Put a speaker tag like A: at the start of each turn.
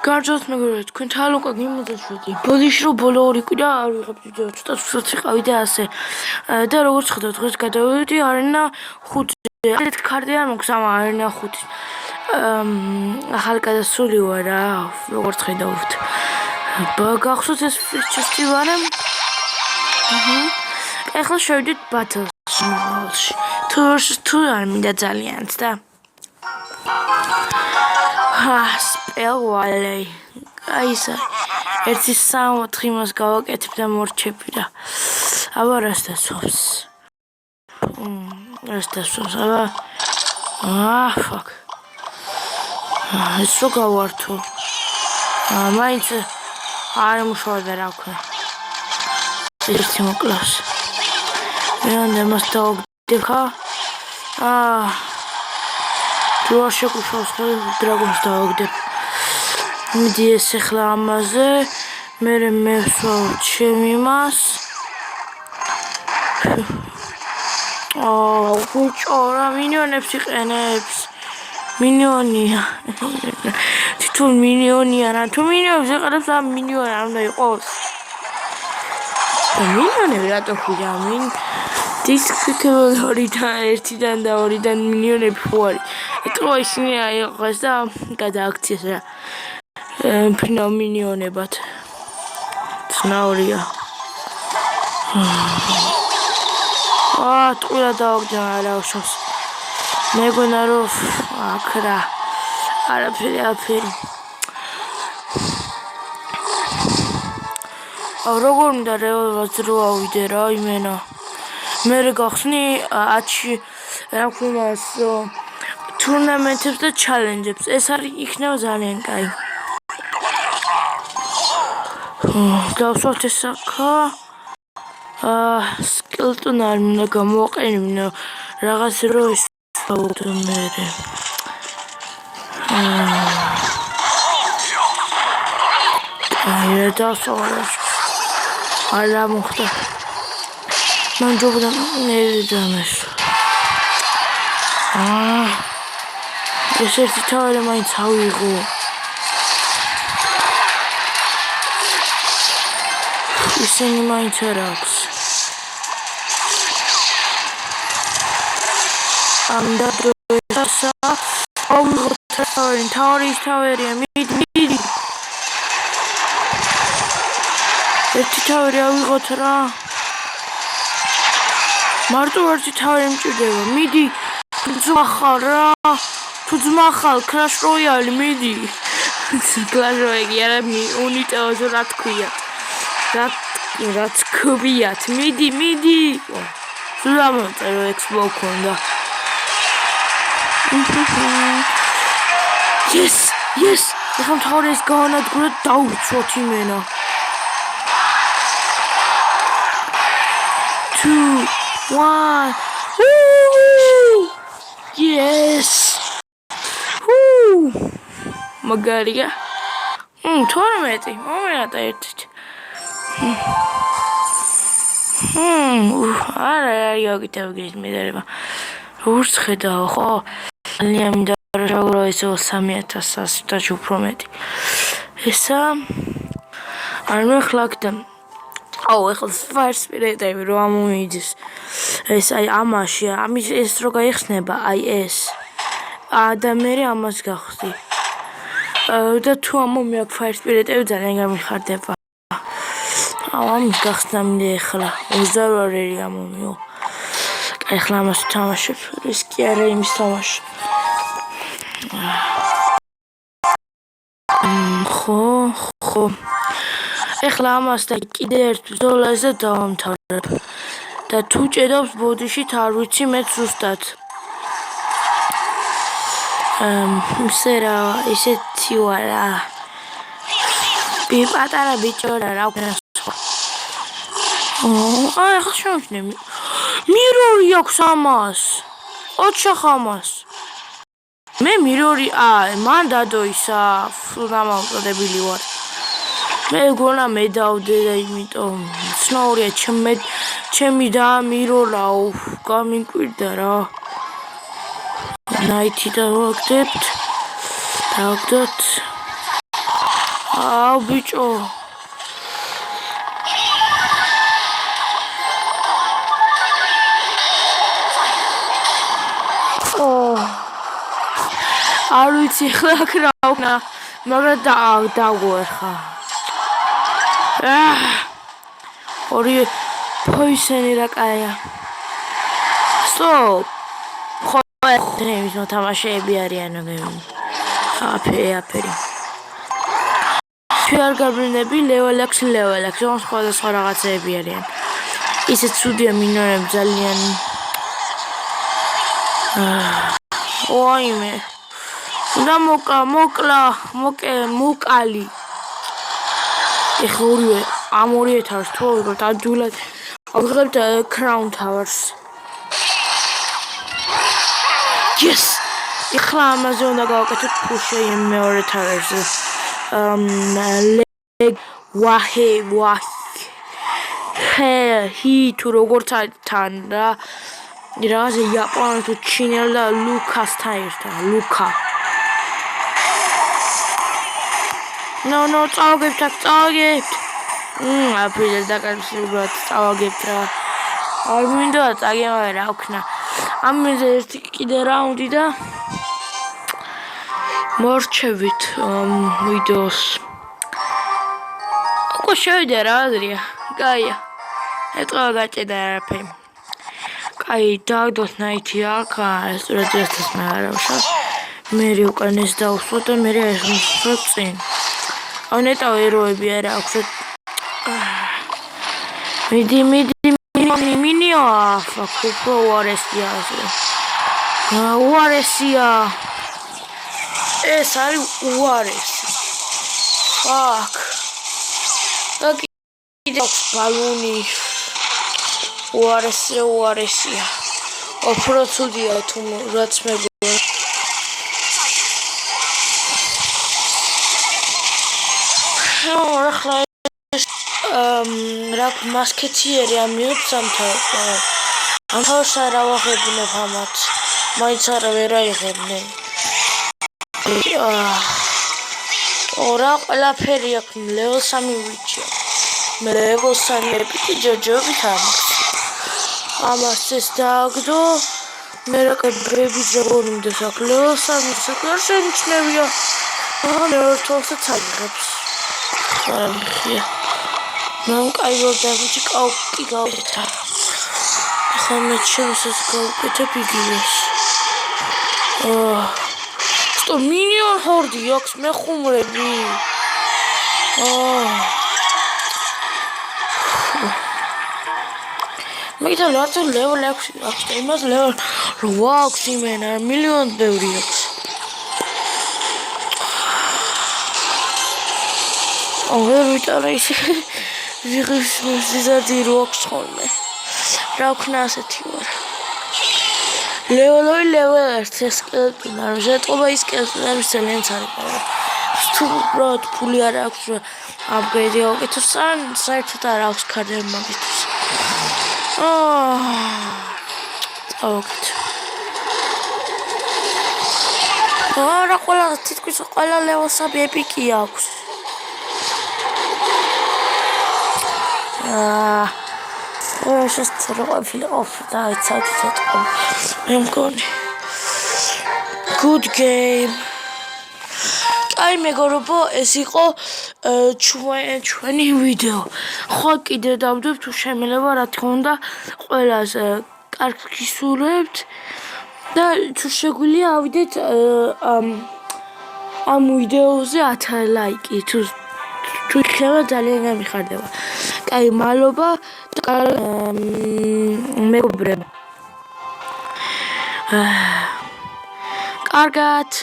A: გარჯოთ მეგობრებო, თქვენ თალუკა გიმოდაშვედი. ბოდიში რომ ბოლო ორი კვირა არ ვიღებდი და ცოტა ვიყავი და ასე. და როგორც ხედავთ, დღეს გადავედი არენა 5-ზე. ერთ კარტი არ მაქვს ამ არენა 5-ის. ახალი გადასული ვარ რა, როგორც ხედავთ. გახსოვთ ეს ჩესტი ვარემ? ეხლა შევიდით ბათლში. თუ არ მინდა ძალიანც და სპელვალე. აი ისა. ერთი 3-4 იმას გავაკეთებ და მორჩები რა. აბა რას დასვავს? რას დასვავს? აბა fuck. ეს რო გავართო. მაინც არ მუშაობდა რა ვქნა. ერთი მოკლავს. მე მას დავგდებ ხა. თუ არ შეგუშავს ხა დრაგონს დავაგდებ. მიდი ეს ახლა ამაზე მე მევსვავ ჩემი მას. ბიჭო რა მინიონებს იყენებს. მინიონია. თვითონ მინიონია რა. თუ მინიონებს იყენებს ამ მინიონი არ უნდა იყოს. მინიონები რატო ხუდა დისკრიპტორიდან 1-დან და 2-დან მინიონები ხო არის. ეკლა ისინი აიღეს და გადააქციეს რა. ფინალ მინიონებად. ცნაურია. ტყუილა დავაგდე არა უშავს. მეგონა რომ აქ რა. არაფერი. როგორ უნდა რეალურად რო ავიდე რა იმენა. მე გახსნი 10-ში რა ქვიმას ტურნამენტებს და ჩალენჯებს. ეს არის იქნება ძალიან კაი. გავსვათ ეს აქა. სკელტონ არ მინდა გამოყენებინო. რაღაც რო ის ავდო მე. აი რა დასავლა. არა მოხდა. მან ჯობდა ნერვიდამეს. ეს ერთი თავი მაინც ავიღო. ისინი მაინც არ აქვს. და დროესა ავიღო თავია მიდი. ერთი თავი ავიღოთ რა. მარტო ერთი თავი მჭირდება. მიდი. ძმახალ რა. თუ ძმახალ Clash Royale მიდი. Clash Royale არა უნიტაოზო რა თქვია. რაც ქვიათ. მიდი. ზამოწერო Xbox ქონდა. Yes. ეხლა თავი ეს გაანადგურა დაუცვოთ იმენა. 2, 1. Yes. მაგარია. 12. მომეატა ერთით. არა გაგიტევგეთ მედარება. როგორც ხედავ ხო? ძალიან მინდა რა ისო 3100 და უფრო მეტი. ესა არ მეხლაგდა. ეხლა Fire Spirit-ები რო ამომიძეს. ეს აი ამაში, ამის ეს რო გაიხსნება, აი ეს. და მე ამას გახსდი. და თუ ამომიაქვს Fire Spirit-ები ძალიან გამიხარდება. ამის გახსნა მინდა ეხლა. 28 ამომიო. ეხლა ამას თამაშებ. ის კი არა იმის თამაში. ხო. ეხლა ამას და კიდე ერთ ბრძოლაზე დავამთავრებ. და თუ ჭედავს ბოდიშით არ ვიცი მე ზუსტად. ისე რა, ისეთი ვარა. პატარა ბიჭორა რა ვქნა. ეხლა შევჩნე. მირორი აქვს ამას. ოჩახამას. მე მირორი მან დადოისა. დამავწოდებილი ვარ. მე გონა მე დავდე და იმიტომ ცნაურია ჩემი და მიროლაო გამიკვირდა რა. ნაითი დავაგდებთ. დავაგდოთ. ბიჭო. არ ვიცი ახლა აქ რა ვქნა, მაგრამ დაგვერხა. ორი ფოისენი რა კაია. Stop. Ხოთნევის მოთამაშეები არიან აფერი. არ გაბრინები level 6 რომ სხვადასხვა რაღაცეები არიან. ისეთ ცუდია მინონები ძალიან. ოიმე. უნდა მოკალი. ეხლა ორივე ამ ორივე თავს თუ ვიღებთ ადვილად ავიღებთ crown towers. Yes. ეხლა ამაზე უნდა გავაკეთოთ push-ი მეორე towers-ზე. ჰი თუ როგორც თან რა რაღაცა იაპონელი თუ ჩინელი და ლუკასთან ერთად ლუკა ნო წავაგებთ აფრიზე დაკარგებულად წავაგებთ რა არ მინდა წაგემაგე რა ვქნა ამაზე ერთი კიდე რაუნდი და მორჩევით ვიდეოს უკვე შევიდა რა აზრია კაია ეტყვა გაჭედა არაფერი კაი დავდოთ ნაითი აქ ეს რადიოსთან მე არავშა მე უკან ეს დავსვა და მე ეს წინ ანეტა ეროები არა აქვს მიდი მინიო ფაკუპრო უარესია ეს არის უარესი ფაკ და კიდე ბალუნი უარესია უფრო ცუდია თუ რაც მეგონა ახლა რა მასკეთიერი ამიოცამთავ ამ თავს არ ავაღებინებ ამათ მაინც არა ვერ აიღებდნენ ორა ყველაფერი აქვს level 3 ვიჩია მე level 3 ეპიკი ჯოჯობით ამაქვს ამას ეს დააგდო მე რა კებრები ზოგონიმდეს აქ level 3 საკარ შემჩნევია მე ერთოსაც აიღებს ხია მან კაიო დავიჭი კაუკი გავეთა ახლა მე ჩემსაც გავუკეთებ იგივეს Что миллион хорди აქვს მე ხუმრები მე თვითონ level 6 აქვს და იმას level 8 აქვს იმენა მილიონ ბევრი აქვს ვერ ვიტარე ისე ვიღებს მიზადი რო აქვს ხოლმე რა ვქნა ასეთი ვარ level 1 სკელეტი მაგრამ ზეთყობა ის სკელეტები ძალიან ცალკეა თუ უბრალოდ ფული არ აქვს აპგრეიდი ავკეთო საერთოდ არ აქვს ქარდები მაგისთვის რა ყველა თითქოს ყველა level 3 ეპიკი აქვს შეშთრო ყოფილი და იცავთ ცოტა მე მგონი good game აი მეგობრებო ეს იყო ჩვენი ვიდეო ხო კიდე დავდებ თუ შემიძლია რა თქმა უნდა ყველას კარგს გისურვებთ და თუ შეგვიძლია ავიდეთ ამ ვიდეოზე 10 ლაიკი თუ ხება ძალიან გამიხარდება კაი მადლობა მეგობრებო კარგად